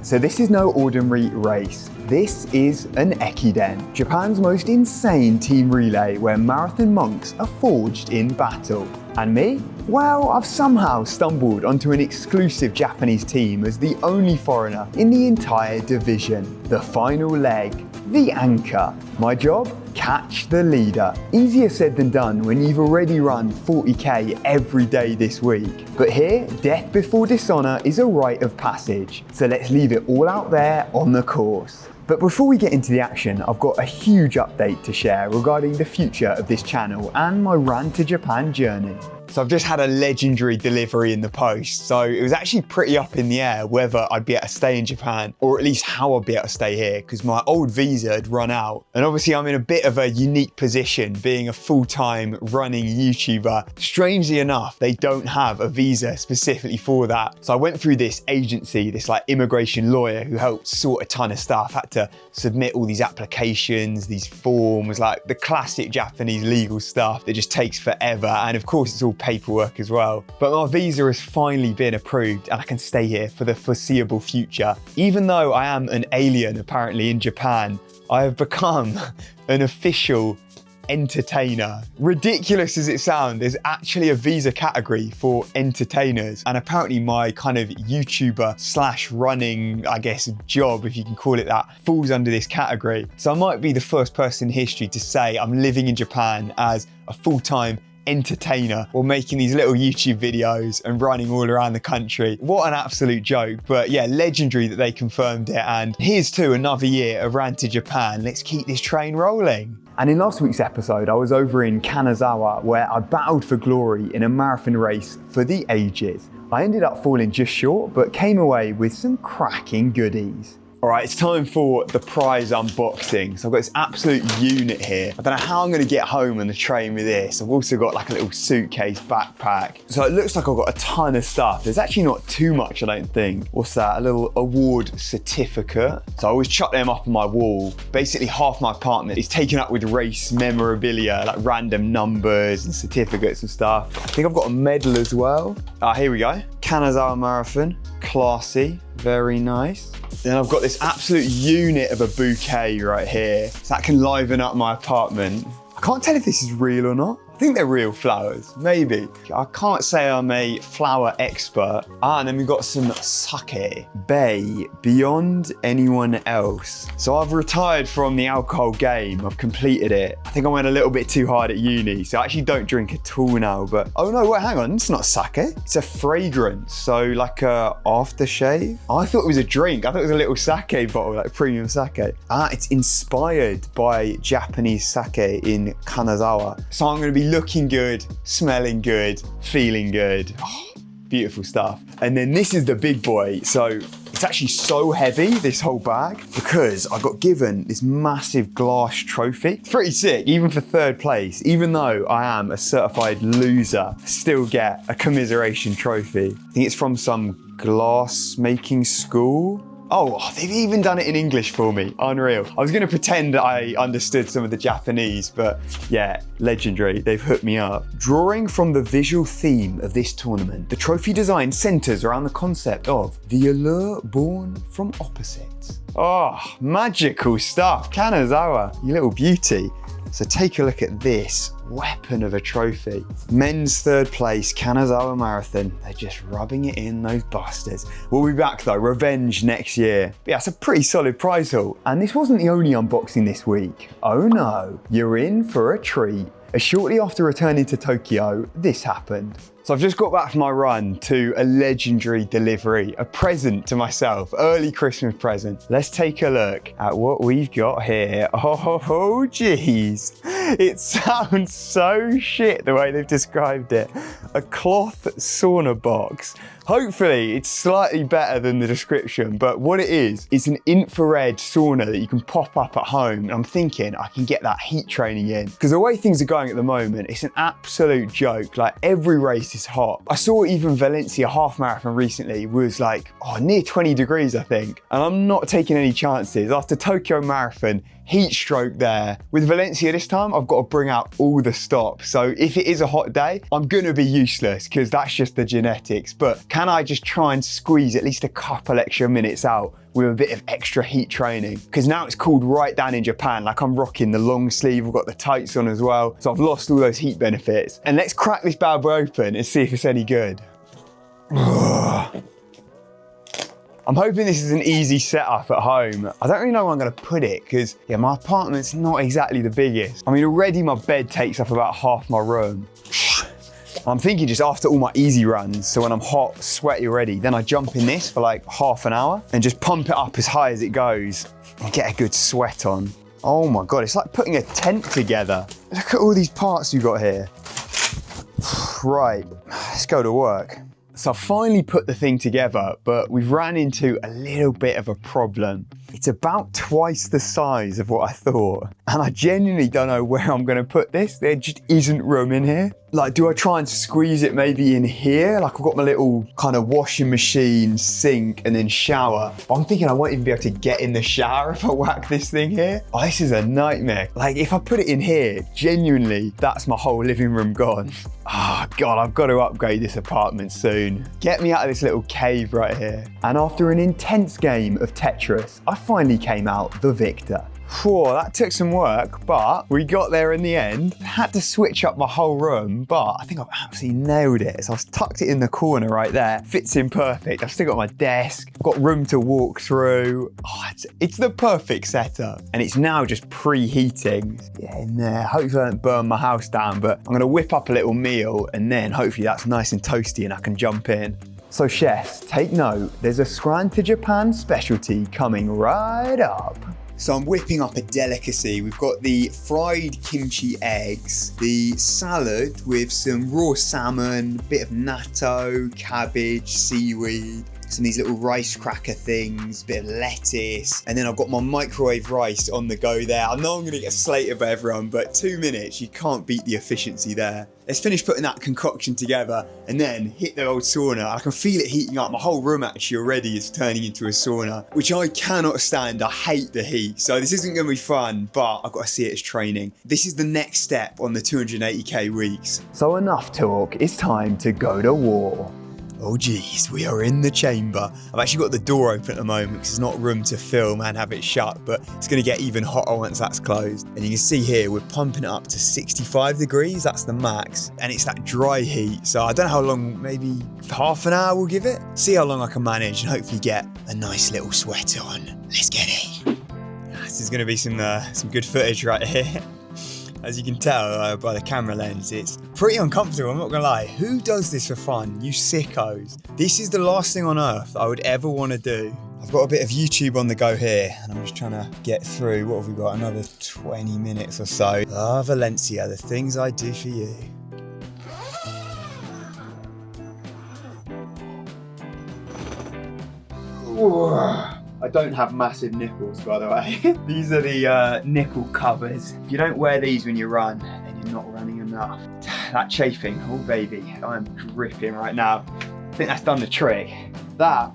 So this is no ordinary race. This is an Ekiden, Japan's most insane team relay where marathon monks are forged in battle. And me? Well, I've somehow stumbled onto an exclusive Japanese team as the only foreigner in the entire division. The final leg, the anchor. My job? Catch the leader. Easier said than done when you've already run 40k every day this week. But here, death before dishonour is a rite of passage. So let's leave it all out there on the course. But before we get into the action, I've got a huge update to share regarding the future of this channel and my Run to Japan journey. So I've just had a legendary delivery in the post. So it was actually pretty up in the air whether I'd be able to stay in Japan or at least how I'd be able to stay here because my old visa had run out. And obviously I'm in a bit of a unique position being a full-time running YouTuber. Strangely enough, they don't have a visa specifically for that. So I went through this agency, this like immigration lawyer who helped sort a ton of stuff, had to submit all these applications, these forms, like the classic Japanese legal stuff that just takes forever. And of course it's all paperwork as well. But my visa has finally been approved and I can stay here for the foreseeable future. Even though I am an alien apparently in Japan, I have become an official entertainer. Ridiculous as it sounds, there's actually a visa category for entertainers. And apparently my kind of YouTuber slash running, I guess, job, if you can call it that, falls under this category. So I might be the first person in history to say I'm living in Japan as a full-time entertainer or making these little YouTube videos and running all around the country. What an absolute joke. But yeah, legendary that they confirmed it. And here's to another year of Run to Japan. Let's keep this train rolling. And in last week's episode, I was over in Kanazawa where I battled for glory in a marathon race for the ages. I ended up falling just short, but came away with some cracking goodies. All right, it's time for the prize unboxing. So I've got this absolute unit here. I don't know how I'm gonna get home on the train with this. I've also got like a little suitcase backpack. So it looks like I've got a ton of stuff. There's actually not too much, I don't think. What's that? A little award certificate. So I always chuck them up on my wall. Basically half my apartment is taken up with race memorabilia, like random numbers and certificates and stuff. I think I've got a medal as well. Here we go. Kanazawa Marathon, classy, very nice. Then I've got this absolute unit of a bouquet right here. So that can liven up my apartment. I can't tell if this is real or not. I think they're real flowers, maybe. I can't say I'm a flower expert. And then we've got some sake. Bay, beyond anyone else. So I've retired from the alcohol game. I've completed it. I think I went a little bit too hard at uni, so I actually don't drink at all now. But, oh no, wait, hang on, it's not sake. It's a fragrance, so like a aftershave. I thought it was a drink. I thought it was a little sake bottle, like premium sake. It's inspired by Japanese sake in Kanazawa. So I'm gonna be looking good, smelling good, feeling good. Oh, beautiful stuff. And then this is the big boy. So it's actually so heavy, this whole bag, because I got given this massive glass trophy. It's pretty sick, even for third place. Even though I am a certified loser, I still get a commiseration trophy. I think it's from some glass making school. Oh, they've even done it in English for me. Unreal. I was gonna pretend that I understood some of the Japanese, but yeah, legendary. They've hooked me up. Drawing from the visual theme of this tournament, the trophy design centers around the concept of the allure born from opposites. Oh, magical stuff. Kanazawa, you little beauty. So take a look at this weapon of a trophy. Men's third place, Kanazawa Marathon. They're just rubbing it in, those bastards. We'll be back though, revenge next year. But yeah, it's a pretty solid prize haul. And this wasn't the only unboxing this week. Oh no, you're in for a treat. As shortly after returning to Tokyo, this happened. So I've just got back from my run to a legendary delivery, a present to myself, early Christmas present. Let's take a look at what we've got here. Oh, geez. It sounds so shit the way they've described it. A cloth sauna box. Hopefully it's slightly better than the description, but what it is, it's an infrared sauna that you can pop up at home. And I'm thinking I can get that heat training in because the way things are going at the moment, it's an absolute joke. Like every race is hot. I saw even Valencia half marathon recently was like, near 20 degrees, I think. And I'm not taking any chances. After Tokyo Marathon, heat stroke there. With Valencia this time, I've got to bring out all the stops. So if it is a hot day, I'm gonna be useless because that's just the genetics. But can I just try and squeeze at least a couple extra minutes out with a bit of extra heat training? Because now it's called right down in Japan, like I'm rocking the long sleeve, I've got the tights on as well, so I've lost all those heat benefits. And let's crack this bad boy open and see if it's any good. I'm hoping this is an easy setup at home. I don't really know where I'm gonna put it because, yeah, my apartment's not exactly the biggest. I mean, already my bed takes up about half my room. I'm thinking just after all my easy runs, so when I'm hot, sweaty already, then I jump in this for like half an hour and just pump it up as high as it goes and get a good sweat on. Oh my God, it's like putting a tent together. Look at all these parts we've got here. Right, let's go to work. So I finally put the thing together, but we've ran into a little bit of a problem. It's about twice the size of what I thought. And I genuinely don't know where I'm gonna put this. There just isn't room in here. Like, do I try and squeeze it maybe in here? Like, I've got my little kind of washing machine, sink, and then shower. But I'm thinking I won't even be able to get in the shower if I whack this thing here. Oh, this is a nightmare. Like, if I put it in here, genuinely, that's my whole living room gone. Oh God, I've got to upgrade this apartment soon. Get me out of this little cave right here. And after an intense game of Tetris, I finally came out the victor. Whoa, that took some work, but we got there in the end. Had to switch up my whole room, but I think I've absolutely nailed it. So I've tucked it in the corner right there. Fits in perfect. I've still got my desk, got room to walk through. Oh, it's the perfect setup. And it's now just preheating. Yeah, in there. Hopefully I don't burn my house down, but I'm gonna whip up a little meal and then hopefully that's nice and toasty and I can jump in. So chefs, take note. There's a Scran to Japan specialty coming right up. So I'm whipping up a delicacy. We've got the fried kimchi eggs, the salad with some raw salmon, a bit of natto, cabbage, seaweed, some of these little rice cracker things, a bit of lettuce, and then I've got my microwave rice on the go there. I know I'm gonna get slated by everyone, but 2 minutes, you can't beat the efficiency there. Let's finish putting that concoction together and then hit the old sauna. I can feel it heating up. My whole room actually already is turning into a sauna, which I cannot stand. I hate the heat. So this isn't gonna be fun, but I've got to see it as training. This is the next step on the 280K weeks. So enough talk, it's time to go to war. Oh geez, we are in the chamber. I've actually got the door open at the moment because there's not room to film and have it shut, but it's gonna get even hotter once that's closed. And you can see here, we're pumping it up to 65 degrees, that's the max. And it's that dry heat, so I don't know how long, maybe half an hour we'll give it. See how long I can manage and hopefully get a nice little sweat on. Let's get it. This is gonna be some good footage right here. As you can tell by the camera lens, it's pretty uncomfortable, I'm not gonna lie. Who does this for fun? You sickos. This is the last thing on earth I would ever wanna do. I've got a bit of YouTube on the go here, and I'm just trying to get through, what have we got, another 20 minutes or so. Ah, Valencia, the things I do for you. I don't have massive nipples, by the way. These are the nipple covers. If you don't wear these when you run, then you're not running enough. That chafing, oh baby, I'm dripping right now. I think that's done the trick. That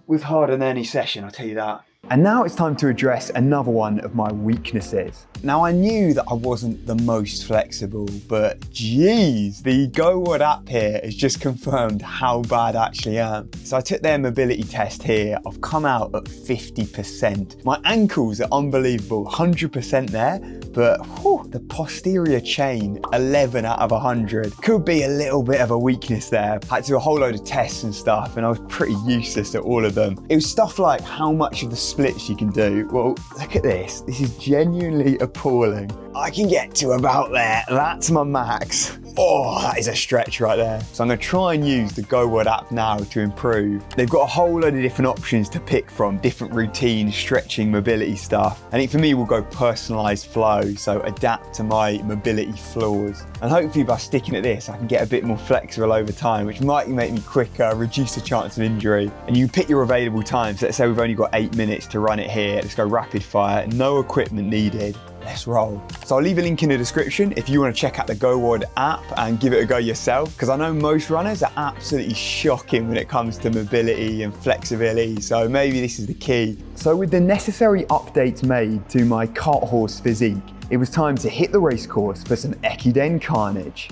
was harder than any session, I'll tell you that. And now it's time to address another one of my weaknesses. Now I knew that I wasn't the most flexible, but geez, the GoWard app here has just confirmed how bad I actually am. So I took their mobility test here. I've come out at 50%. My ankles are unbelievable, 100% there, but whew, the posterior chain, 11 out of 100. Could be a little bit of a weakness there. I had to do a whole load of tests and stuff, and I was pretty useless at all of them. It was stuff like how much of the splits you can do. Well, look at this. This is genuinely appalling. I can get to about there. That's my max. Oh, that is a stretch right there. So I'm gonna try and use the GoWard app now to improve. They've got a whole load of different options to pick from, different routines, stretching, mobility stuff. I think for me, we'll go personalized flow, so adapt to my mobility flaws. And hopefully by sticking at this, I can get a bit more flexible over time, which might make me quicker, reduce the chance of injury. And you pick your available times. Let's say we've only got 8 minutes to run it here. Let's go rapid fire, no equipment needed. Let's roll. So I'll leave a link in the description if you want to check out the GoWard app and give it a go yourself, because I know most runners are absolutely shocking when it comes to mobility and flexibility, so maybe this is the key. So with the necessary updates made to my cart horse physique, it was time to hit the race course for some Ekiden carnage.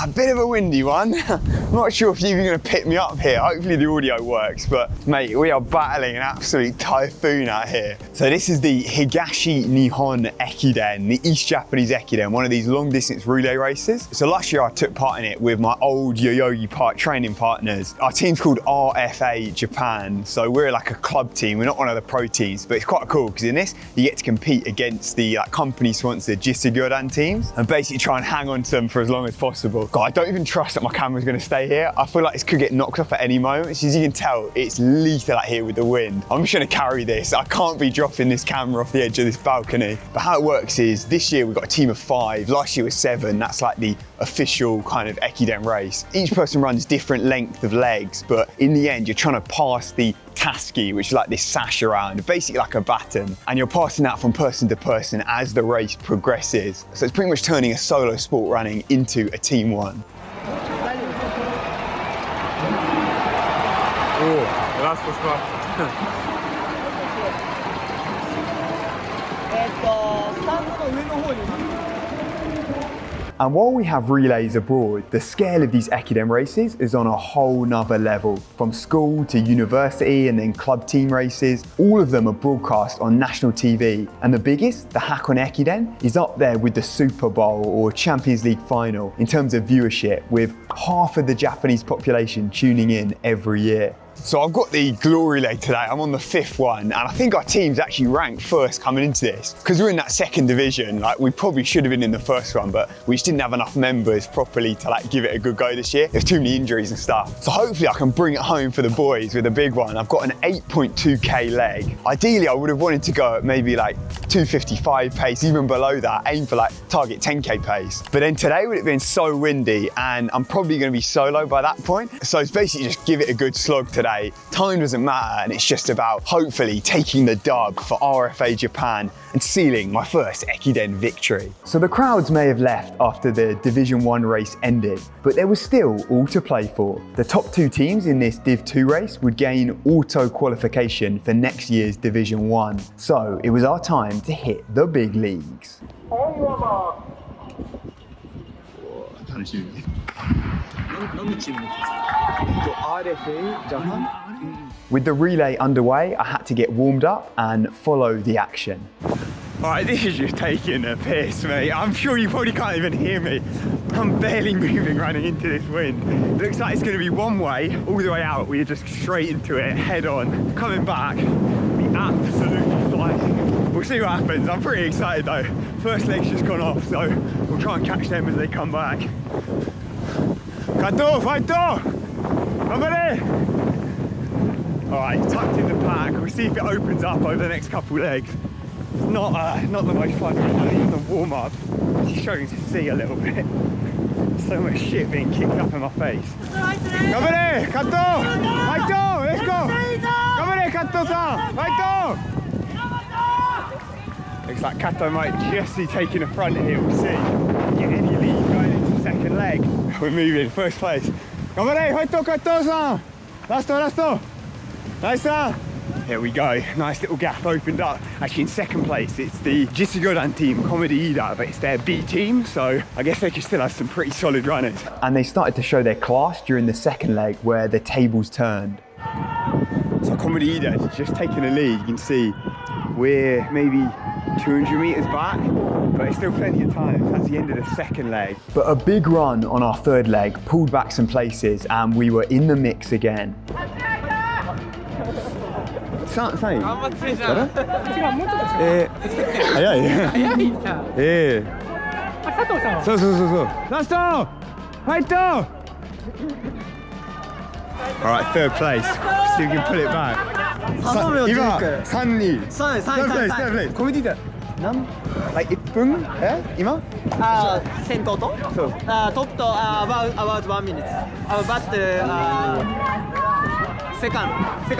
A bit of a windy one. I'm not sure if you're even going to pick me up here. Hopefully the audio works, but mate, we are battling an absolute typhoon out here. So this is the Higashi Nihon Ekiden, the East Japanese Ekiden, one of these long distance relay races. So last year I took part in it with my old Yoyogi Park training partners. Our team's called RFA Japan. So we're like a club team. We're not one of the pro teams, but it's quite cool because in this, you get to compete against the company sponsored Jisugyodan teams and basically try and hang on to them for as long as possible. God, I don't even trust that my camera's going to stay here. I feel like this could get knocked off at any moment. As you can tell, it's lethal out here with the wind. I'm just going to carry this. I can't be dropping this camera off the edge of this balcony. But how it works is this year we've got a team of 5. Last year was 7. That's like the official kind of Ekiden race. Each person runs different length of legs, but in the end, you're trying to pass the taski, which is like this sash around, basically like a baton, and you're passing that from person to person as the race progresses. So it's pretty much turning a solo sport running into a team one. Oh, last spot. And while we have relays abroad, the scale of these Ekiden races is on a whole nother level. From school to university and then club team races, all of them are broadcast on national TV. And the biggest, the Hakone Ekiden, is up there with the Super Bowl or Champions League final in terms of viewership, with half of the Japanese population tuning in every year. So I've got the glory leg today. I'm on the 5th one, and I think our team's actually ranked first coming into this. Because we're in that 2nd division, like we probably should have been in the 1st one, but we just didn't have enough members properly to like give it a good go this year. There's too many injuries and stuff. So hopefully I can bring it home for the boys with a big one. I've got an 8.2k leg. Ideally, I would have wanted to go at maybe like 2:55 pace, even below that, aim for like target 10k pace. But then today would have been so windy, and I'm probably going to be solo by that point. So it's basically just give it a good slog today. Time doesn't matter, and it's just about hopefully taking the dub for RFA Japan and sealing my first Ekiden victory. So the crowds may have left after the Division 1 race ended, but there was still all to play for. The top 2 teams in this Div 2 race would gain auto qualification for next year's Division 1. So it was our time to hit the big leagues. With the relay underway, I had to get warmed up and follow the action. Alright, this is just taking a piss, mate. I'm sure you probably can't even hear me. I'm barely moving running into this wind. It looks like it's going to be one way, all the way out. We're just straight into it, head on. Coming back, be absolutely flying. We'll see what happens. I'm pretty excited though. First leg's just gone off, so we'll try and catch them as they come back. Kato, fighto!頑張れ! Alright, tucked in the pack. We'll see if it opens up over the next couple legs. It's not the most fun, even the warm-up. It's struggling to see a little bit. So much shit being kicked up in my face.頑張れ! Kato! Fighto! Let's go! 頑張れ, Kato-san! Fighto! Looks like Kato might just be taking the front here, we'll see. Get any lead going into the 2nd leg. We're moving, 1st place. 頑張れ, Fighto, Kato-san! Last! Nice one! Here we go, nice little gap opened up. Actually in 2nd place, it's the Jisugyodan team, Comedy Ida, but it's their B team, so I guess they could still have some pretty solid runners. And they started to show their class during the 2nd leg where the tables turned. So Comedy Ida is just taking the lead. You can see we're maybe 200 meters back, but it's still plenty of time. That's the end of the 2nd leg. But a big run on our 3rd leg pulled back some places, and we were in the mix again. 3位？頑張ってるじゃん。違う、もうちょっと早い。早いんだ。佐藤さんは。そう。ラスト！ファイト！ Alright, 3rd place. See if we can pull it back. 今、3位。3位。コメディだ。like 1分？今？先頭と？そう。トップとabout 1 minute. But second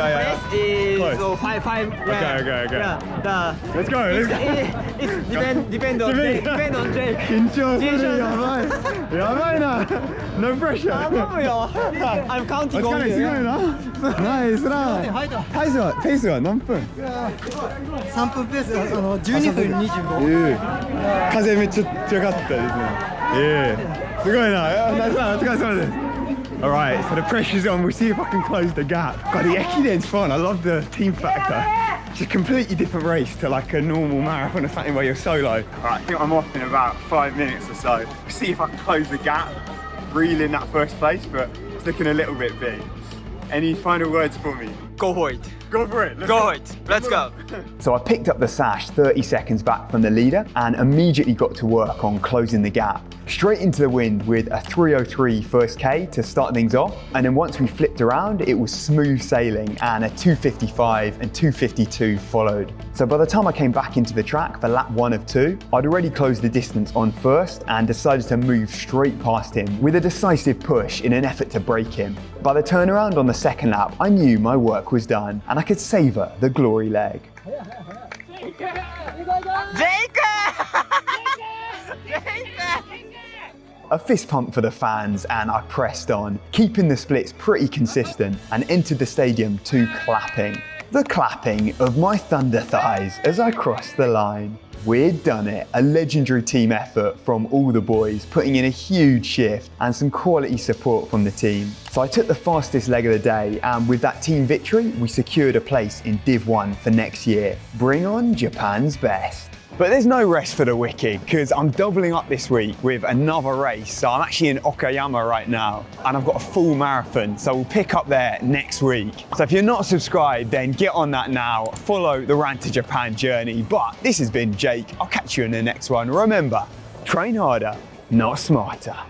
place is 5. Okay. Let's go. It depend on Jake. 緊張する。やばいな。No pressure. I'm counting on you. すごいな。ナイスラン。ペースは何分？3分ペース12分25。風めっちゃ強かったですね。All right, so the pressure's on. We'll see if I can close the gap. God, the Ekiden's fun. I love the team factor. It's a completely different race to like a normal marathon or something where you're solo. All right, I think I'm off in about 5 minutes or so. We'll see if I can close the gap, reel in that first place, but it's looking a little bit big. Any final words for me? Go for it. Go for it. Go for it. Let's go. So I picked up the sash 30 seconds back from the leader and immediately got to work on closing the gap. Straight into the wind with a 3:03 first K to start things off. And then once we flipped around, it was smooth sailing and a 2:55 and 2:52 followed. So by the time I came back into the track for lap 1 of 2, I'd already closed the distance on first and decided to move straight past him with a decisive push in an effort to break him. By the turnaround on the second lap, I knew my work was done and I could savour the glory leg. A fist pump for the fans and I pressed on, keeping the splits pretty consistent and entered the stadium to clapping. The clapping of my thunder thighs as I crossed the line. We'd done it, a legendary team effort from all the boys, putting in a huge shift and some quality support from the team. So I took the fastest leg of the day and with that team victory, we secured a place in Div 1 for next year. Bring on Japan's best. But there's no rest for the wicked because I'm doubling up this week with another race. So I'm actually in Okayama right now and I've got a full marathon. So we'll pick up there next week. So if you're not subscribed, then get on that now. Follow the Run to Japan journey. But this has been Jake. I'll catch you in the next one. Remember, train harder, not smarter.